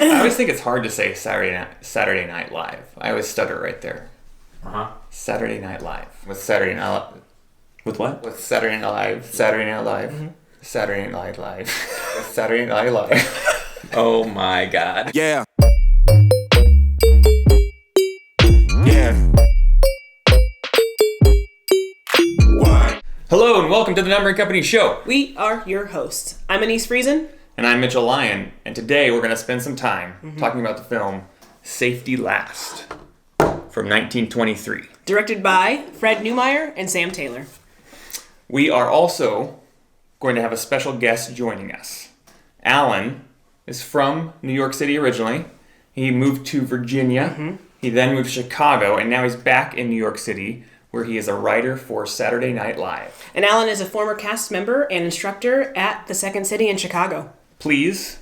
I always think it's hard to say Saturday Night Live. I always stutter right there. Saturday Night Live. With Saturday Night Live. With what? With Saturday Night Live. Saturday Night Live. Mm-hmm. Saturday Night Live. With Saturday Night Live. Oh my God. Yeah. Yeah. What? Hello and welcome to the Numbering Company Show. We are your hosts. I'm Anise Friesen. And I'm Mitchell Lyon. And today we're going to spend some time talking about the film Safety Last from 1923. Directed by Fred Neumeier and Sam Taylor. We are also going to have a special guest joining us. Alan is from New York City originally. He moved to Virginia. Mm-hmm. He then moved to Chicago, and now he's back in New York City, where he is a writer for Saturday Night Live. And Alan is a former cast member and instructor at the Second City in Chicago. Please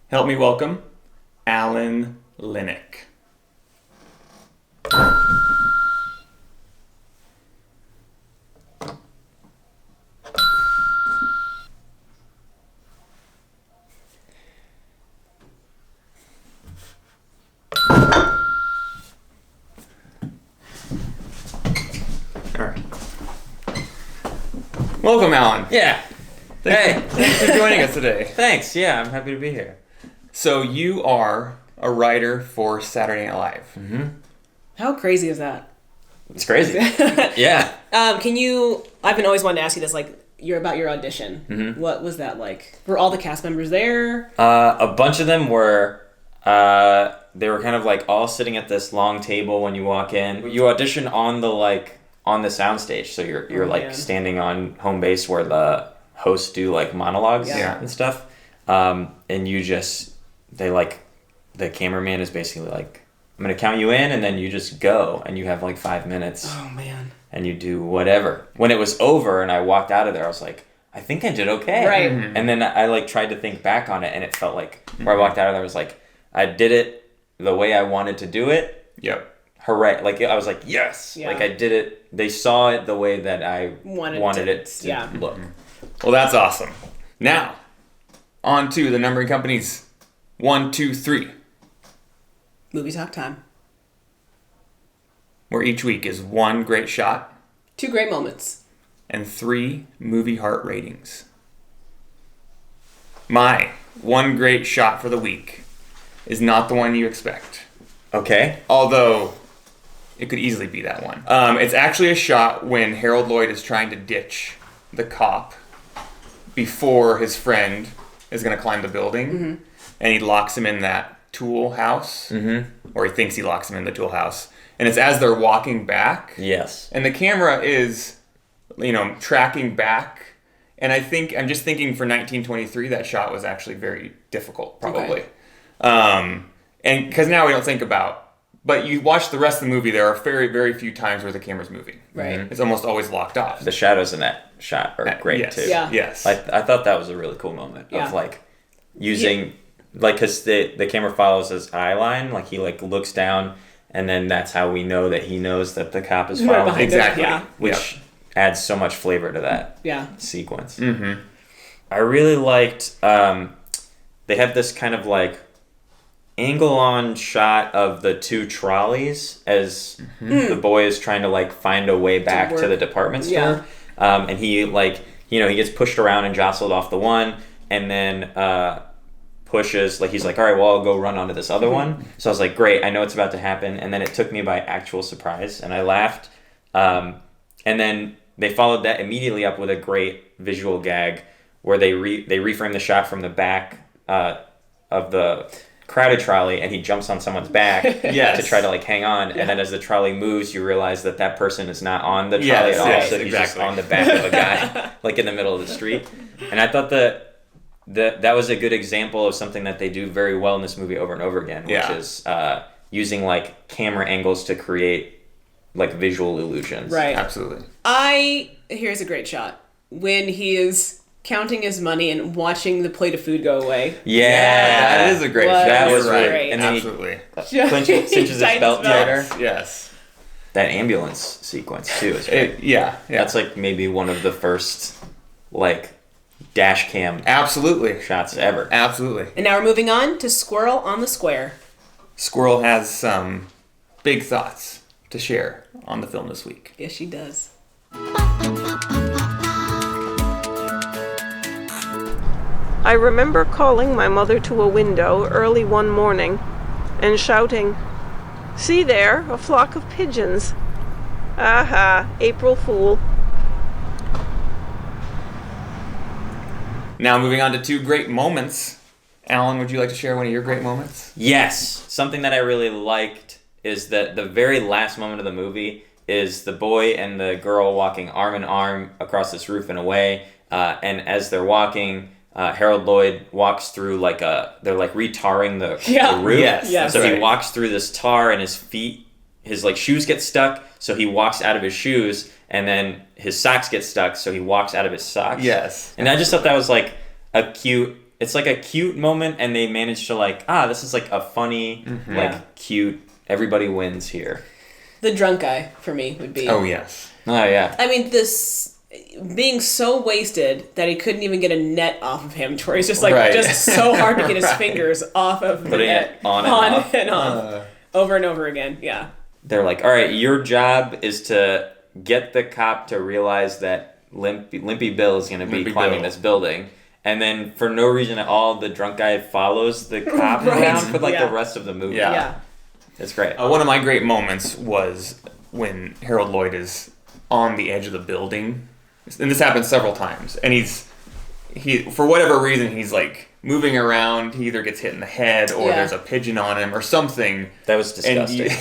help me welcome Alan Linic. Welcome, Alan. Yeah. Thanks for joining us today. Thanks. Yeah, I'm happy to be here. So you are a writer for Saturday Night Live. Mm-hmm. How crazy is that? It's crazy. Yeah. I've been always wanting to ask you this, about your audition. Mm-hmm. What was that like? Were all the cast members there? A bunch of them were, they were kind of like all sitting at this long table when you walk in. You audition on the soundstage, so you're standing on home base where the hosts do like monologues and stuff, and the cameraman is basically like, I'm gonna count you in, and then you just go, and you have like 5 minutes. Oh man! And you do whatever. When it was over and I walked out of there, I was like, I think I did okay. Right. Mm-hmm. And then I tried to think back on it, and it felt like where I walked out of there, I was like, I did it the way I wanted to do it. Yep. Hooray. Like, I was like, yes. Yeah. Like, I did it. They saw it the way that I wanted it to look. Well, that's awesome. Now, on to the Numbering Company's 1, 2, 3. Movie talk time. Where each week is 1 great shot. 2 great moments. And 3 movie heart ratings. My 1 great shot for the week is not the one you expect. Okay. Although it could easily be that one. It's actually a shot when Harold Lloyd is trying to ditch the cop before his friend is going to climb the building. Mm-hmm. And he locks him in that tool house. Mm-hmm. Or he thinks he locks him in the tool house. And it's as they're walking back. Yes. And the camera is, tracking back. And I'm just thinking for 1923, that shot was actually very difficult, probably. Okay. And because now we don't think about, but you watch the rest of the movie, there are very, very few times where the camera's moving. Right. Mm-hmm. It's almost always locked off. The shadows in that shot are great, yes. too. Yeah. Yes. I thought that was a really cool moment of, using, because the camera follows his eye line, he, looks down, and then that's how we know that he knows that the cop is following him. Exactly. Yeah. Which adds so much flavor to that sequence. Mm-hmm. I really liked, they have this kind of, angle-on shot of the 2 trolleys as the boy is trying to find a way back to the department store, and he he gets pushed around and jostled off the one, and then pushes he's like, all right, well, I'll go run onto this other one. So I was like, great, I know it's about to happen, and then it took me by actual surprise, and I laughed, and then they followed that immediately up with a great visual gag where they reframe the shot from the back of the crowded trolley, and he jumps on someone's back to try to hang on, and then as the trolley moves, you realize that person is not on the trolley at all, so he's just on the back of a guy, in the middle of the street. And I thought that was a good example of something that they do very well in this movie over and over again, which is using camera angles to create visual illusions. Right. Absolutely. Here's a great shot when he is counting his money and watching the plate of food go away. Yeah, that is a great shot. That was right. Great. And then absolutely. Cinches his belt tighter. Yes. That ambulance sequence too is great. Yeah. That's maybe one of the first dash cam Absolutely. shots ever. Absolutely. And now we're moving on to Squirrel on the Square. Squirrel has some big thoughts to share on the film this week. Yes, she does. I remember calling my mother to a window early one morning and shouting, "See there, a flock of pigeons. Aha, April Fool." Now moving on to 2 great moments. Alan, would you like to share one of your great moments? Yes, something that I really liked is that the very last moment of the movie is the boy and the girl walking arm in arm across this roof and away. And as they're walking, Harold Lloyd walks through they're like retarring the roof. Yes, so right. he walks through this tar and his feet, his shoes get stuck. So he walks out of his shoes, and then his socks get stuck. So he walks out of his socks. Yes. And I just thought that was like a cute. It's like a cute moment, and they managed to this is like a funny, cute. Everybody wins here. The drunk guy, for me, would be... Oh, yes. Oh yeah. I mean, this... being so wasted that he couldn't even get a net off of him, to where he's just just so hard to get his fingers off of the Putting net. it on and off. Over and over again, yeah. They're like, all right, your job is to get the cop to realize that Limpy Bill is going to be climbing this building. And then, for no reason at all, the drunk guy follows the cop around for the rest of the movie. Yeah. It's great. One of my great moments was when Harold Lloyd is on the edge of the building. And this happens several times. And he for whatever reason, he's like moving around. He either gets hit in the head or there's a pigeon on him or something. That was disgusting.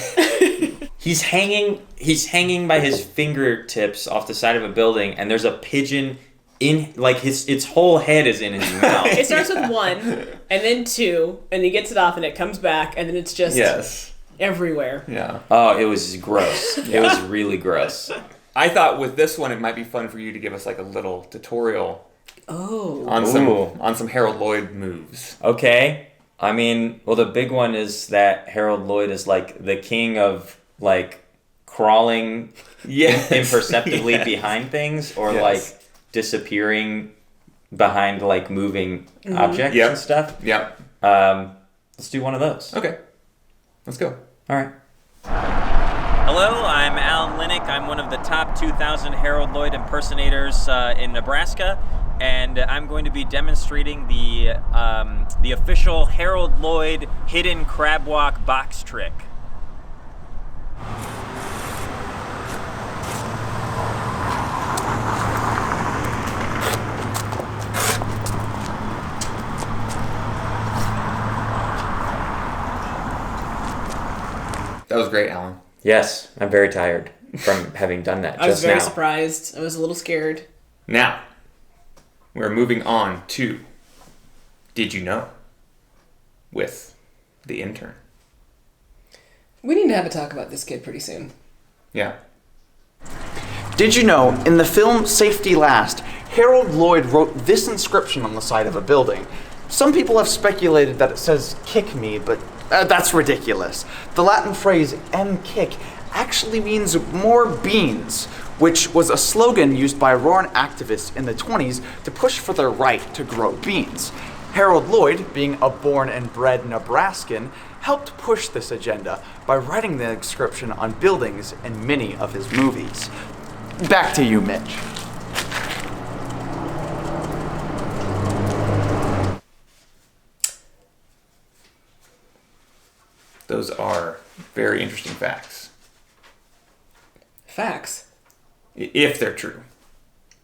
He's hanging by his fingertips off the side of a building, and there's a pigeon in, its whole head is in his mouth. It starts with 1, and then 2, and he gets it off, and it comes back, and then it's just everywhere. Yeah. Oh, it was gross. It was really gross. I thought with this one, it might be fun for you to give us like a little tutorial on some Harold Lloyd moves. Okay. I mean, well, the big one is that Harold Lloyd is like the king of crawling imperceptibly behind things, or disappearing behind moving objects and stuff. Yep. Let's do one of those. Okay. Let's go. All right. Hello, I'm Alan Linic. I'm one of the top 2,000 Harold Lloyd impersonators in Nebraska, and I'm going to be demonstrating the official Harold Lloyd hidden crab walk box trick. That was great, Alan. Yes, I'm very tired from having done that just now. I was very surprised. I was a little scared. Now, we're moving on to Did You Know? With the intern. We need to have a talk about this kid pretty soon. Yeah. Did you know, in the film Safety Last, Harold Lloyd wrote this inscription on the side of a building. Some people have speculated that it says, "Kick me," but that's ridiculous. The Latin phrase "kick" actually means "more beans," which was a slogan used by Roaring activists in the 20s to push for their right to grow beans. Harold Lloyd, being a born and bred Nebraskan, helped push this agenda by writing the inscription on buildings in many of his movies. Back to you, Mitch. Those are very interesting facts. Facts. If they're true.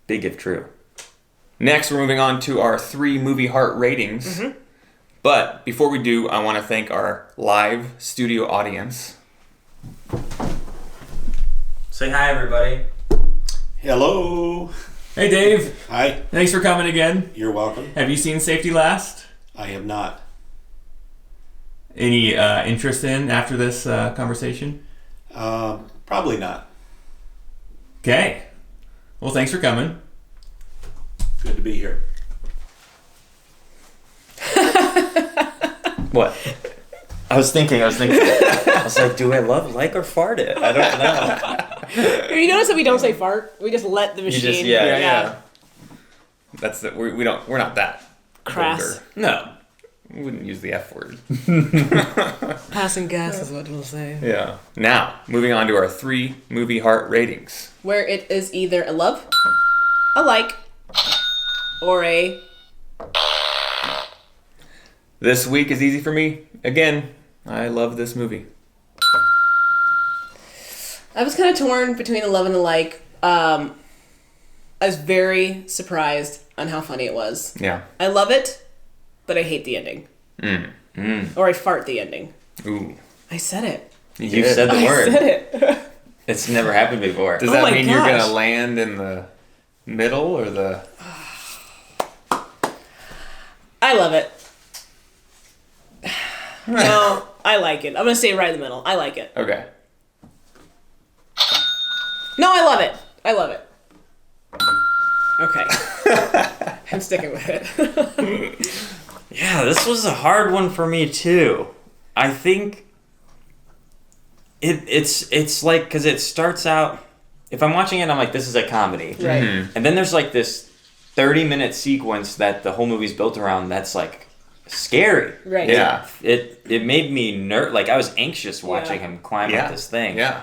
Big if true. Next, we're moving on to our 3 movie heart ratings. Mm-hmm. But before we do, I want to thank our live studio audience. Say hi, everybody. Hello. Hey, Dave. Hi. Thanks for coming again. You're welcome. Have you seen Safety Last? I have not. Any interest in after this conversation? Probably not. Okay. Well, thanks for coming. Good to be here. What? I was thinking. I was like, do I like or fart it? I don't know. You notice that we don't say fart? We just let the machine... Yeah. we're not that Crass. vulgar. No. We wouldn't use the F word. Passing gas is what we'll say. Yeah. Now, moving on to our 3 movie heart ratings. Where it is either a love, a like, or a... This week is easy for me. Again, I love this movie. I was kind of torn between a love and a like. I was very surprised on how funny it was. Yeah. I love it, but I hate the ending. Or I fart the ending. Ooh. I said it. You said the I word. said it. It's never happened before. Does Oh that my mean you're gosh. gonna land in the middle or the? I love it. No, I like it. I'm going to stay right in the middle. I like it. Okay. No, I love it. I love it. Okay. I'm sticking with it. Yeah, this was a hard one for me too. I think it's like, because it starts out, if I'm watching it, I'm like, this is a comedy. Right. Mm-hmm. And then there's like this 30-minute sequence that the whole movie's built around that's like scary. Right. Yeah. It made me like I was anxious watching him climb up this thing. Yeah.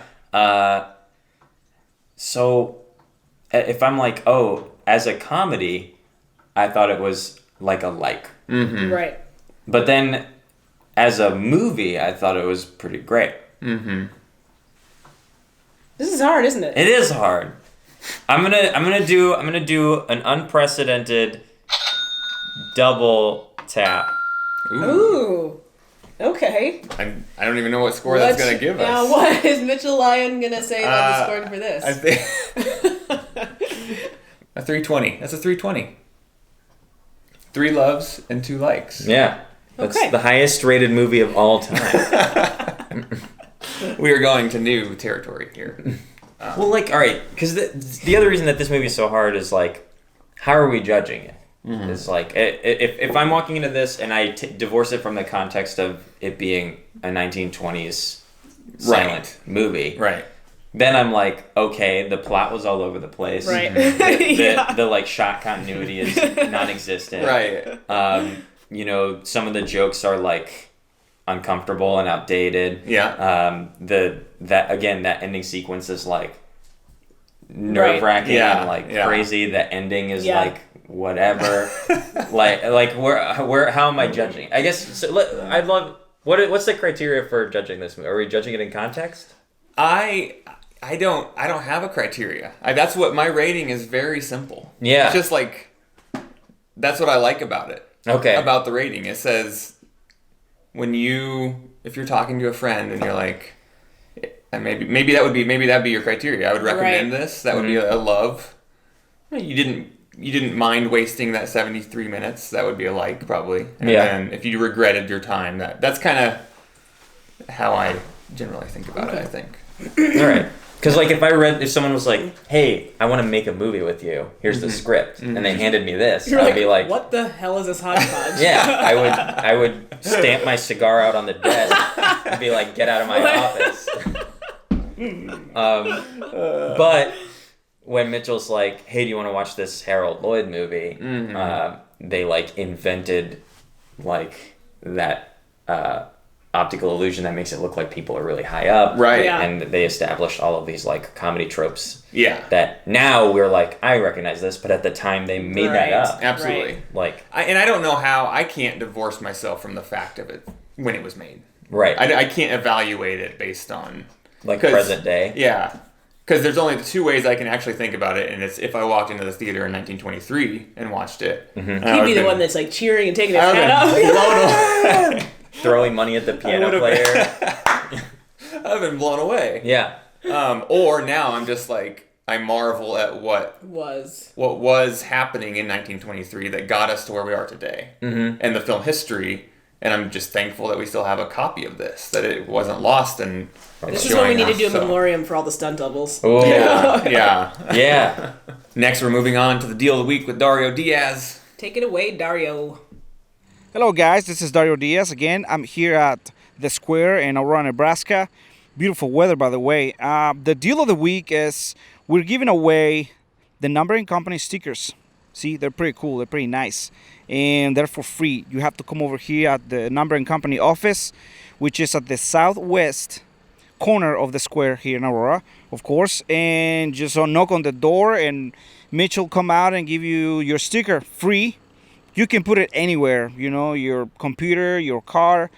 So if I'm like, oh, as a comedy, I thought it was like a like. Mm-hmm. Right. But then as a movie, I thought it was pretty great. Mm-hmm. This is hard, isn't it? It is hard. I'm gonna do an unprecedented double tap. Ooh. Okay. I don't even know what score that's gonna give us. Now, what is Mitchell Lyon gonna say about the scoring for this? I think a 320. That's a 320. 3 loves and 2 likes. Yeah. That's Okay. the highest rated movie of all time. We are going to new territory here. Well, like, all right, because the other reason that this movie is so hard is, like, how are we judging it? Mm-hmm. It's like, if I'm walking into this and I divorce it from the context of it being a 1920s silent movie, Right. then I'm like, okay, the plot was all over the place. Right. The like, shot continuity is non-existent. Right. You know, some of the jokes are, like, uncomfortable and outdated. Yeah. That ending sequence is like nerve-wracking and like crazy. The ending is like whatever. like where how am I judging? I guess so, I love what's the criteria for judging this movie? Are we judging it in context? I don't have a criteria. That's what my rating is. Very simple. Yeah. It's just like that's what I like about it. Okay. About the rating, it says if you're talking to a friend and you're like, and maybe that'd be your criteria. I would recommend this. That would be a love. You didn't mind wasting that 73 minutes. That would be a like probably. And then if you regretted your time, that's kind of how I generally think about it. I think. All right. Because like if someone was like, hey, I want to make a movie with you. Here's the script, and they handed me this, I'd be like, what the hell is this hodgepodge? Yeah, I would stamp my cigar out on the desk and be like, get out of my office. But when Mitchell's like, hey, do you want to watch this Harold Lloyd movie? They like invented like that optical illusion that makes it look like people are really high up. Right. Yeah. And they established all of these like comedy tropes. Yeah. That now we're like, I recognize this, but at the time they made that up. Absolutely. Right. Like, I don't know how I can't divorce myself from the fact of it when it was made. right. I can't evaluate it based on Like present day. Yeah. Because there's only 2 ways I can actually think about it, and it's if I walked into the theater in 1923 and watched it. Mm-hmm. He'd be the one that's like cheering and taking his hat off. Throwing money at the piano player. I've been blown away. Yeah. Or now I'm just like, I marvel at what was happening in 1923 that got us to where we are today, and the film history. And I'm just thankful that we still have a copy of this, that it wasn't lost. And This is when we need to do a memoriam for all the stunt doubles. Oh. Yeah. Yeah. Next, we're moving on to the deal of the week with Dario Diaz. Take it away, Dario. Hello guys, this is Dario Diaz again. I'm here at the Square in Aurora, Nebraska. Beautiful weather, by the way. The deal of the week is we're giving away the Numbering Company stickers. See, they're pretty cool. They're pretty nice. And they're for free. You have to come over here at the Number and Company office, which is at the southwest corner of the square here in Aurora, of course. And just knock on the door, and Mitch will come out and give you your sticker free. You can put it anywhere, you know, your computer, your car,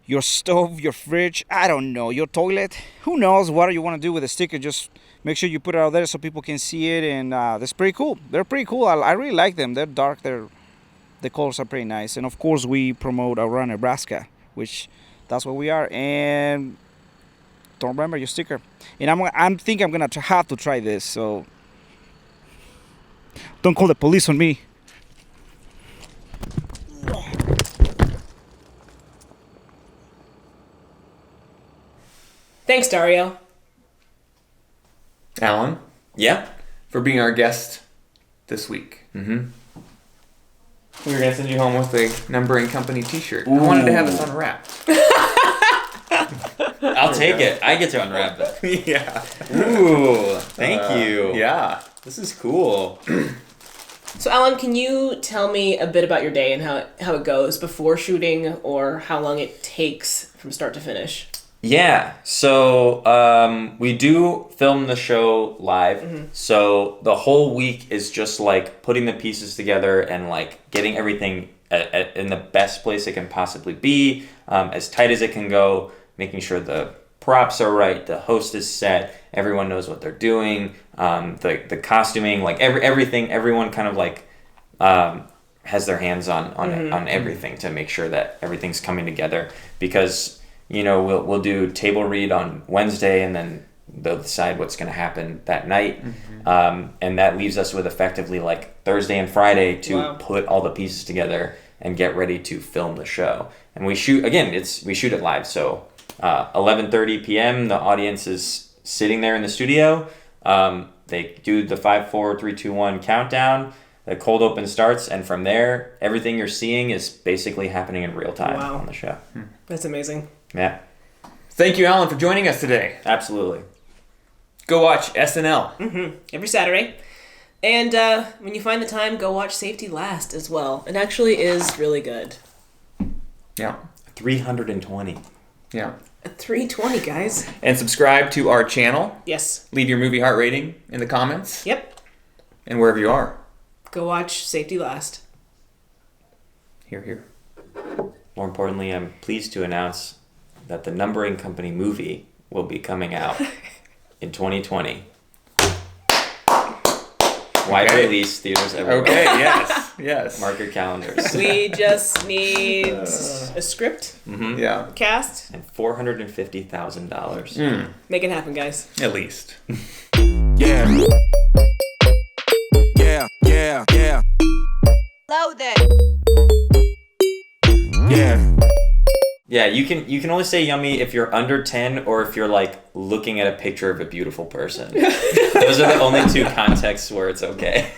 your stove, your fridge, I don't know, your toilet. Who knows what you want to do with the sticker? Just make sure you put it out there so people can see it, and that's pretty cool. They're pretty cool. I really like them. They're dark. The colors are pretty nice. And of course, we promote Aurora, Nebraska, which that's what we are. And don't remember your sticker. And I'm thinking I'm gonna have to try this. So don't call the police on me. Thanks, Dario. Alan, Yeah. for being our guest this week. Mm-hmm. We were going to send you home with a Number and Company t-shirt. I wanted to have this unwrapped. I'll take it. I get to unwrap it. Yeah. Ooh, thank you. Yeah. This is cool. So, Alan, can you tell me a bit about your day and how it goes before shooting, or how long it takes from start to finish? Yeah, so we do film the show live, so the whole week is just like putting the pieces together and like getting everything in the best place it can possibly be, as tight as it can go, making sure the props are right, the host is set, everyone knows what they're doing, the costuming, like everything, everyone kind of like has their hands on everything to make sure that everything's coming together, because you know, we'll do table read on Wednesday, and then they'll decide what's going to happen that night. And that leaves us with effectively like Thursday and Friday to put all the pieces together and get ready to film the show. And we shoot, again, we shoot it live. So 11:30 p.m., the audience is sitting there in the studio. They do the 5, 4, 3, 2, 1 countdown. The cold open starts, and from there, everything you're seeing is basically happening in real time on the show. That's amazing. Yeah. Thank you, Alan, for joining us today. Absolutely. Go watch SNL. Every Saturday. And when you find the time, go watch Safety Last as well. It actually is really good. Yeah. 320. Yeah. At 320, guys. And subscribe to our channel. Yes. Leave your movie heart rating in the comments. Yep. And wherever you are. Go watch Safety Last. Here, here. More importantly, I'm pleased to announce that the Number and Company movie will be coming out in 2020. Wide release, theaters everywhere. Okay, yes, yes. Mark your calendars. We just need a script, Yeah. cast. And $450,000. Make it happen, guys. At least. Yeah. Yeah, yeah, yeah. Loaded. Yeah. Yeah, you can only say yummy if you're under 10 or if you're like looking at a picture of a beautiful person. Those are the only two contexts where it's okay.